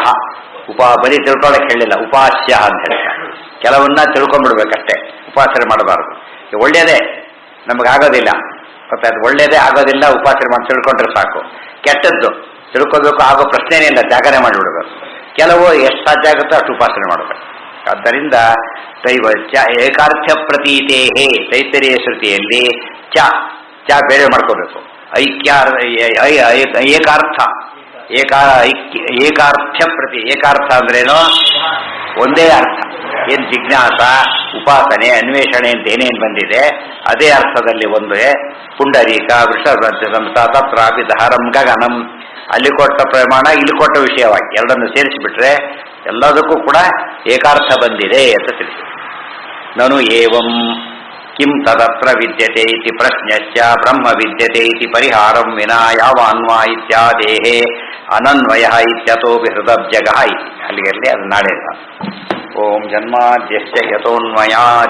ಬರೀ ತಿಳ್ಕೊಳ್ಳೋಕೆ ಹೇಳಿಲ್ಲ, ಉಪಾಸ್ಯ ಅಂತ ಹೇಳ್ತಾರೆ. ಕೆಲವನ್ನ ತಿಳ್ಕೊಂಡ್ಬಿಡ್ಬೇಕಷ್ಟೇ, ಉಪಾಸನೆ ಮಾಡಬಾರ್ದು. ಒಳ್ಳೇದೇ ನಮಗಾಗೋದಿಲ್ಲ, ಮತ್ತೆ ಅದು ಒಳ್ಳೇದೇ ಆಗೋದಿಲ್ಲ. ಉಪಾಸನೆ ಮಾಡಿ ತಿಳ್ಕೊಂಡ್ರೆ ಸಾಕು. ಕೆಟ್ಟದ್ದು ತಿಳ್ಕೋಬೇಕು ಆಗೋ ಪ್ರಶ್ನೆನೇ ಇಲ್ಲ, ತ್ಯಾಗನೆ ಮಾಡಿಬಿಡ್ಬೇಕು. ಕೆಲವು ಎಷ್ಟು ಸಾಧ್ಯ ಆಗುತ್ತೋ ಅಷ್ಟು ಉಪಾಸನೆ ಮಾಡಬೇಕು. ಆದ್ದರಿಂದ ಏಕಾರ್ಥ್ಯ ಪ್ರತೀತೇಹೇ ತೈತರೀಯ ಶ್ರುತಿಯಲ್ಲಿ ಚ ಬೇರೆ ಮಾಡ್ಕೋಬೇಕು. ಏಕಾರ್ಥ, ಏಕಾರ್ಥ್ಯ ಪ್ರತಿ. ಏಕಾರ್ಥ ಅಂದ್ರೇನು? ಒಂದೇ ಅರ್ಥ. ಏನ್ ಜಿಜ್ಞಾಸ, ಉಪಾಸನೆ, ಅನ್ವೇಷಣೆ ಅಂತ ಏನೇನು ಬಂದಿದೆ ಅದೇ ಅರ್ಥದಲ್ಲಿ ಒಂದೇ. ಪುಂಡರೀಕ, ವೃಷಭ ತತ್ರಾಪಿ ದಹರಂ ಗಗನಂ. ಅಲ್ಲಿ ಕೊಟ್ಟ ಪ್ರಮಾಣ, ಇಲ್ಲಿ ಕೊಟ್ಟ ವಿಷಯವಾಗಿ ಎರಡನ್ನು ಸೇರಿಸಿಬಿಟ್ರೆ ಎಲ್ಲದಕ್ಕೂ ಕೂಡ ಏಕಾರ್ಥ ಬಂದಿದೆ ಅಂತ ತಿಳಿಸಿ. ನನು ಏವಂ ಕಿಂ ತದತ್ರ ವಿದ್ಯತೆ ಇತಿ ಪ್ರಶ್ನಶ್ಚ ಬ್ರಹ್ಮ ವಿದ್ಯತೆ ಇತಿ ಪರಿಹಾರಂ ವಿನಾ ಯಾವಾನ್ವಾ ಇತ್ಯಾದೇಹೇ ಅನನ್ವಯ ಇತ್ಯತೋ ಹೃದಬ್ಜಗಃ ಇತಿ. ಅಲ್ಲಿಗೆ ಅದು ನಾಳೆ. ಓಂ ಜನ್ಮಾದ್ಯಸ್ಯ ಯತೋನ್ಮಯಾದಿ